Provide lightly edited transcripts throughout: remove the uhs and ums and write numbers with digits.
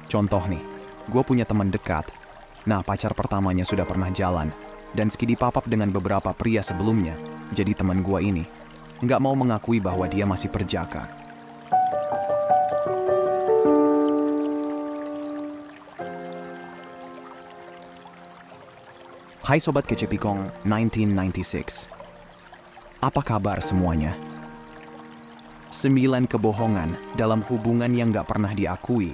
Contoh nih, gue punya teman dekat. Nah, pacar pertamanya sudah pernah jalan, dan skidi papap dengan beberapa pria sebelumnya. Jadi teman gue ini nggak mau mengakui bahwa dia masih perjaka. Hai Sobat Kecepikong 1996. Apa kabar semuanya? 9 kebohongan dalam hubungan yang gak pernah diakui.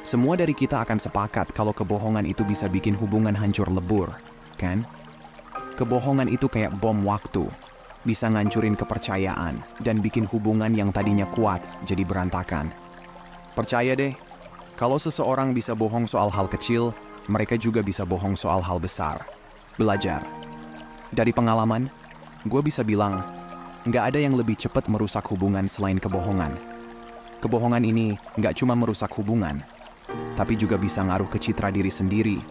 Semua dari kita akan sepakat kalau kebohongan itu bisa bikin hubungan hancur lebur, kan? Kebohongan itu kayak bom waktu, bisa ngancurin kepercayaan dan bikin hubungan yang tadinya kuat jadi berantakan. Percaya deh, kalau seseorang bisa bohong soal hal kecil, mereka juga bisa bohong soal hal besar. Belajar. Dari pengalaman, gue bisa bilang, nggak ada yang lebih cepat merusak hubungan selain kebohongan. Kebohongan ini nggak cuma merusak hubungan, tapi juga bisa ngaruh ke citra diri sendiri,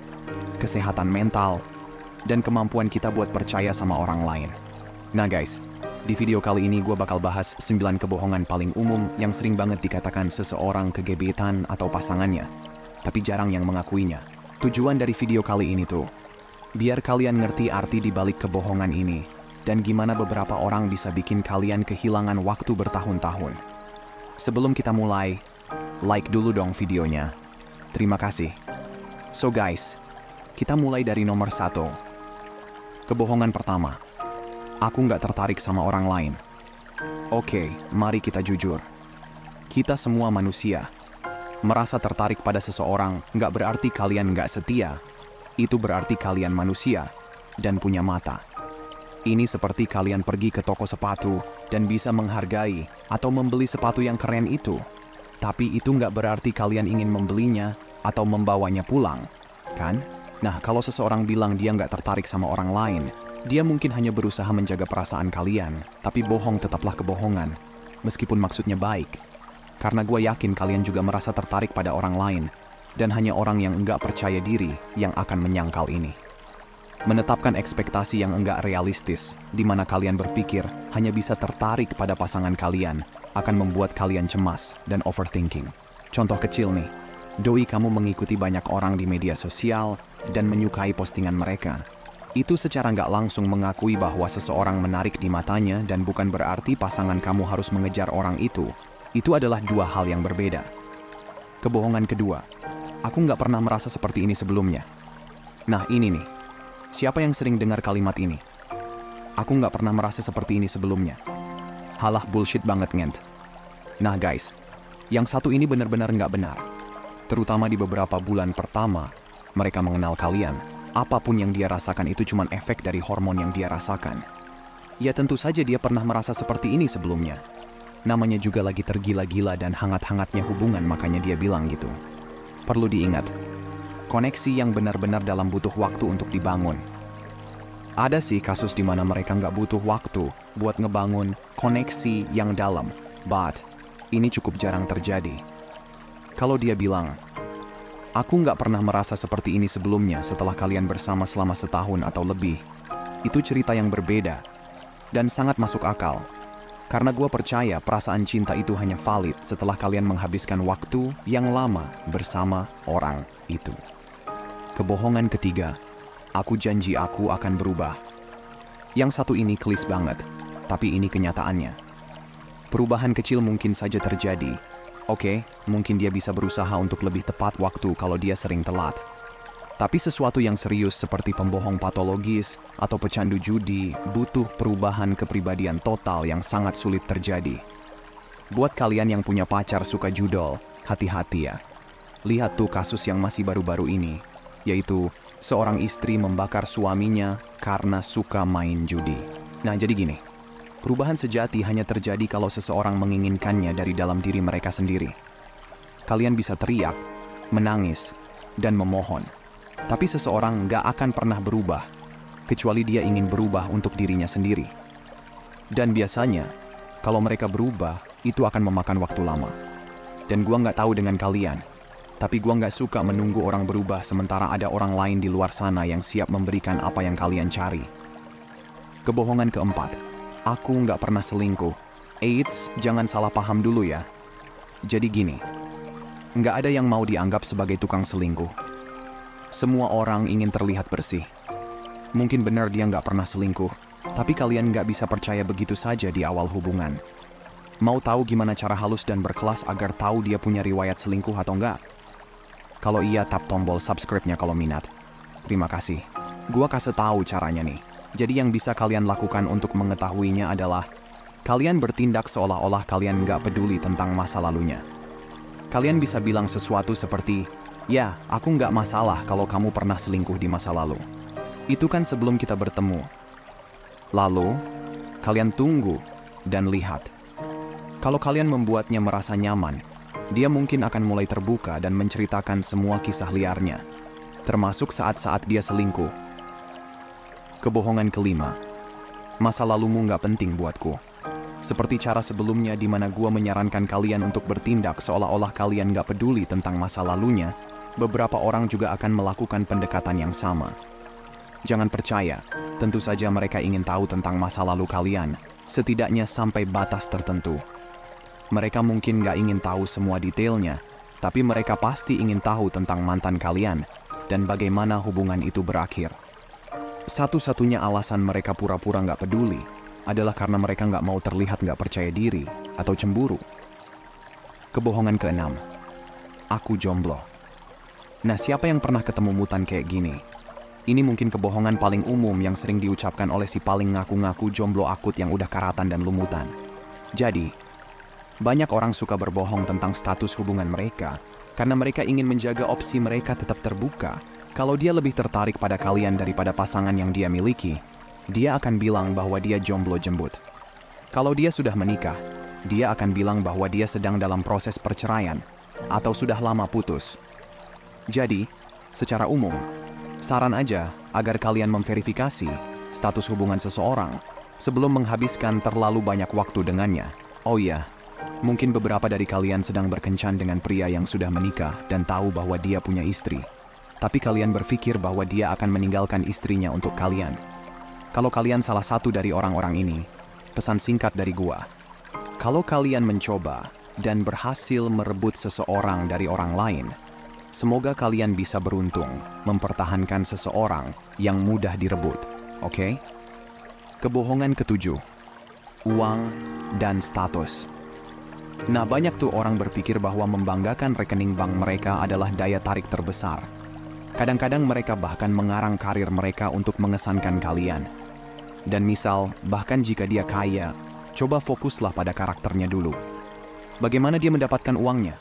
kesehatan mental, dan kemampuan kita buat percaya sama orang lain. Nah guys, di video kali ini gue bakal bahas 9 kebohongan paling umum yang sering banget dikatakan seseorang ke gebetan atau pasangannya, tapi jarang yang mengakuinya. Tujuan dari video kali ini tuh, biar kalian ngerti arti di balik kebohongan ini, dan gimana beberapa orang bisa bikin kalian kehilangan waktu bertahun-tahun. Sebelum kita mulai, like dulu dong videonya. Terima kasih. So guys, kita mulai dari nomor 1. Kebohongan pertama. Aku nggak tertarik sama orang lain. Oke, mari kita jujur. Kita semua manusia. Merasa tertarik pada seseorang nggak berarti kalian nggak setia. Itu berarti kalian manusia dan punya mata. Ini seperti kalian pergi ke toko sepatu dan bisa menghargai atau membeli sepatu yang keren itu. Tapi itu nggak berarti kalian ingin membelinya atau membawanya pulang, kan? Nah, kalau seseorang bilang dia nggak tertarik sama orang lain, dia mungkin hanya berusaha menjaga perasaan kalian, tapi bohong tetaplah kebohongan, meskipun maksudnya baik. Karena gue yakin kalian juga merasa tertarik pada orang lain, dan hanya orang yang enggak percaya diri yang akan menyangkal ini. Menetapkan ekspektasi yang enggak realistis, di mana kalian berpikir hanya bisa tertarik pada pasangan kalian, akan membuat kalian cemas dan overthinking. Contoh kecil nih, doi kamu mengikuti banyak orang di media sosial dan menyukai postingan mereka. Itu secara enggak langsung mengakui bahwa seseorang menarik di matanya dan bukan berarti pasangan kamu harus mengejar orang itu. Itu adalah dua hal yang berbeda. Kebohongan kedua. Aku nggak pernah merasa seperti ini sebelumnya. Nah ini nih, siapa yang sering dengar kalimat ini? Aku nggak pernah merasa seperti ini sebelumnya. Halah bullshit banget ngent. Nah guys, yang satu ini benar-benar nggak benar. Terutama di beberapa bulan pertama, mereka mengenal kalian. Apapun yang dia rasakan itu cuma efek dari hormon yang dia rasakan. Ya tentu saja dia pernah merasa seperti ini sebelumnya. Namanya juga lagi tergila-gila dan hangat-hangatnya hubungan, makanya dia bilang gitu. Perlu diingat, koneksi yang benar-benar dalam butuh waktu untuk dibangun. Ada sih kasus di mana mereka nggak butuh waktu buat ngebangun koneksi yang dalam, but ini cukup jarang terjadi. Kalau dia bilang, aku nggak pernah merasa seperti ini sebelumnya setelah kalian bersama selama setahun atau lebih, itu cerita yang berbeda dan sangat masuk akal. Karena gue percaya perasaan cinta itu hanya valid setelah kalian menghabiskan waktu yang lama bersama orang itu. Kebohongan ketiga, aku janji aku akan berubah. Yang satu ini klise banget, tapi ini kenyataannya. Perubahan kecil mungkin saja terjadi. Oke, mungkin dia bisa berusaha untuk lebih tepat waktu kalau dia sering telat. Tapi sesuatu yang serius seperti pembohong patologis atau pecandu judi butuh perubahan kepribadian total yang sangat sulit terjadi. Buat kalian yang punya pacar suka judol, hati-hati ya. Lihat tuh kasus yang masih baru-baru ini, yaitu seorang istri membakar suaminya karena suka main judi. Nah jadi gini, perubahan sejati hanya terjadi kalau seseorang menginginkannya dari dalam diri mereka sendiri. Kalian bisa teriak, menangis, dan memohon. Tapi seseorang nggak akan pernah berubah, kecuali dia ingin berubah untuk dirinya sendiri. Dan biasanya, kalau mereka berubah, itu akan memakan waktu lama. Dan gua nggak tahu dengan kalian, tapi gua nggak suka menunggu orang berubah sementara ada orang lain di luar sana yang siap memberikan apa yang kalian cari. Kebohongan keempat, aku nggak pernah selingkuh. Eits, jangan salah paham dulu ya. Jadi gini, Nggak ada yang mau dianggap sebagai tukang selingkuh. Semua orang ingin terlihat bersih. Mungkin benar dia nggak pernah selingkuh, tapi kalian nggak bisa percaya begitu saja di awal hubungan. Mau tahu gimana cara halus dan berkelas agar tahu dia punya riwayat selingkuh atau enggak? Kalau iya, tap tombol subscribe-nya kalau minat. Terima kasih. Gua kasih tahu caranya nih. Jadi yang bisa kalian lakukan untuk mengetahuinya adalah kalian bertindak seolah-olah kalian nggak peduli tentang masa lalunya. Kalian bisa bilang sesuatu seperti, "Ya, aku nggak masalah kalau kamu pernah selingkuh di masa lalu. Itu kan sebelum kita bertemu." Lalu, kalian tunggu dan lihat. Kalau kalian membuatnya merasa nyaman, dia mungkin akan mulai terbuka dan menceritakan semua kisah liarnya, termasuk saat-saat dia selingkuh. Kebohongan kelima, masa lalumu nggak penting buatku. Seperti cara sebelumnya di mana gua menyarankan kalian untuk bertindak seolah-olah kalian nggak peduli tentang masa lalunya, beberapa orang juga akan melakukan pendekatan yang sama. Jangan percaya, tentu saja mereka ingin tahu tentang masa lalu kalian, setidaknya sampai batas tertentu. Mereka mungkin nggak ingin tahu semua detailnya, tapi mereka pasti ingin tahu tentang mantan kalian dan bagaimana hubungan itu berakhir. Satu-satunya alasan mereka pura-pura nggak peduli adalah karena mereka nggak mau terlihat nggak percaya diri atau cemburu. Kebohongan keenam, aku jomblo. Nah, siapa yang pernah ketemu mutan kayak gini? Ini mungkin kebohongan paling umum yang sering diucapkan oleh si paling ngaku-ngaku jomblo akut yang udah karatan dan lumutan. Jadi, banyak orang suka berbohong tentang status hubungan mereka karena mereka ingin menjaga opsi mereka tetap terbuka. Kalau dia lebih tertarik pada kalian daripada pasangan yang dia miliki, dia akan bilang bahwa dia jomblo jembut. Kalau dia sudah menikah, dia akan bilang bahwa dia sedang dalam proses perceraian atau sudah lama putus. Jadi, secara umum, saran aja agar kalian memverifikasi status hubungan seseorang sebelum menghabiskan terlalu banyak waktu dengannya. Oh iya, mungkin beberapa dari kalian sedang berkencan dengan pria yang sudah menikah dan tahu bahwa dia punya istri. Tapi kalian berpikir bahwa dia akan meninggalkan istrinya untuk kalian. Kalau kalian salah satu dari orang-orang ini, pesan singkat dari gua. Kalau kalian mencoba dan berhasil merebut seseorang dari orang lain, semoga kalian bisa beruntung mempertahankan seseorang yang mudah direbut, oke? Kebohongan ketujuh, uang dan status. Nah, banyak tuh orang berpikir bahwa membanggakan rekening bank mereka adalah daya tarik terbesar. Kadang-kadang mereka bahkan mengarang karir mereka untuk mengesankan kalian. Dan misal, bahkan jika dia kaya, coba fokuslah pada karakternya dulu. Bagaimana dia mendapatkan uangnya?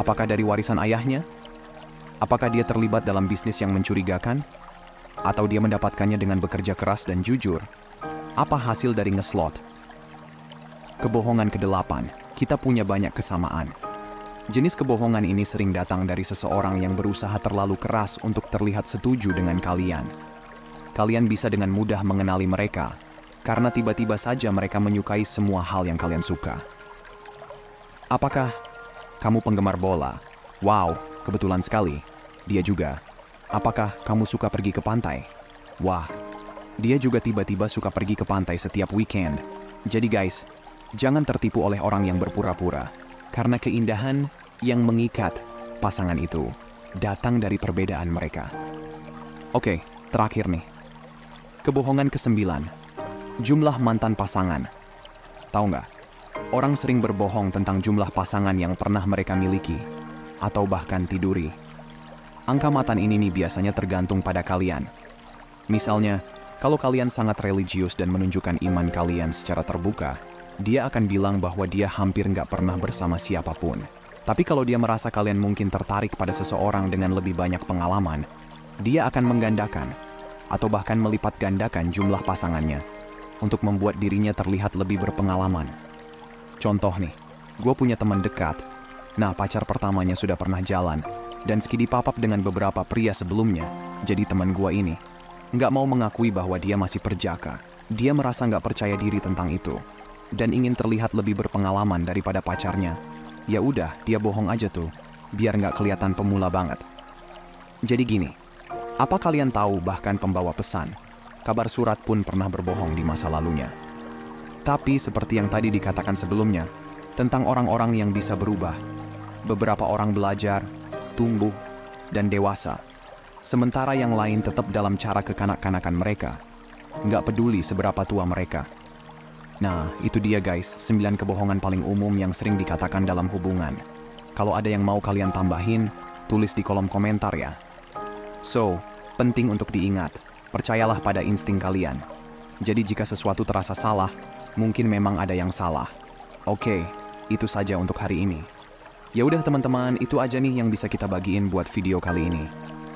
Apakah dari warisan ayahnya? Apakah dia terlibat dalam bisnis yang mencurigakan? Atau dia mendapatkannya dengan bekerja keras dan jujur? Apa hasil dari ngeslot? Kebohongan kedelapan, kita punya banyak kesamaan. Jenis kebohongan ini sering datang dari seseorang yang berusaha terlalu keras untuk terlihat setuju dengan kalian. Kalian bisa dengan mudah mengenali mereka, karena tiba-tiba saja mereka menyukai semua hal yang kalian suka. Apakah kamu penggemar bola? Wow, kebetulan sekali. Dia juga. Apakah kamu suka pergi ke pantai? Wah, dia juga tiba-tiba suka pergi ke pantai setiap weekend. Jadi guys, jangan tertipu oleh orang yang berpura-pura. Karena keindahan yang mengikat pasangan itu datang dari perbedaan mereka. Oke, terakhir nih. Kebohongan ke-9. Jumlah mantan pasangan. Tahu nggak? Orang sering berbohong tentang jumlah pasangan yang pernah mereka miliki, atau bahkan tiduri. Angka mantan ini nih biasanya tergantung pada kalian. Misalnya, kalau kalian sangat religius dan menunjukkan iman kalian secara terbuka, dia akan bilang bahwa dia hampir nggak pernah bersama siapapun. Tapi kalau dia merasa kalian mungkin tertarik pada seseorang dengan lebih banyak pengalaman, dia akan menggandakan atau bahkan melipat gandakan jumlah pasangannya untuk membuat dirinya terlihat lebih berpengalaman. Contoh nih, gue punya teman dekat. Nah, pacar pertamanya sudah pernah jalan dan skidi papap dengan beberapa pria sebelumnya. Jadi teman gue ini nggak mau mengakui bahwa dia masih perjaka. Dia merasa nggak percaya diri tentang itu dan ingin terlihat lebih berpengalaman daripada pacarnya. Ya udah, dia bohong aja tuh, biar nggak kelihatan pemula banget. Jadi gini, apa kalian tahu bahkan pembawa pesan, kabar surat pun pernah berbohong di masa lalunya. Tapi seperti yang tadi dikatakan sebelumnya, tentang orang-orang yang bisa berubah, Beberapa orang belajar, tumbuh, dan dewasa. Sementara yang lain tetap dalam cara kekanak-kanakan mereka. Nggak peduli seberapa tua mereka. Nah, itu dia guys, 9 kebohongan paling umum yang sering dikatakan dalam hubungan. Kalau ada yang mau kalian tambahin, tulis di kolom komentar ya. So, penting untuk diingat, percayalah pada insting kalian. Jadi jika sesuatu terasa salah, mungkin memang ada yang salah. Oke, itu saja untuk hari ini. Ya udah teman-teman, itu aja nih yang bisa kita bagiin buat video kali ini.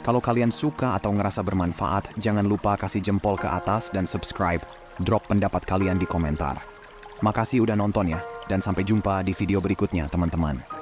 Kalau kalian suka atau ngerasa bermanfaat, jangan lupa kasih jempol ke atas dan subscribe. Drop pendapat kalian di komentar. Makasih udah nonton ya, dan sampai jumpa di video berikutnya teman-teman.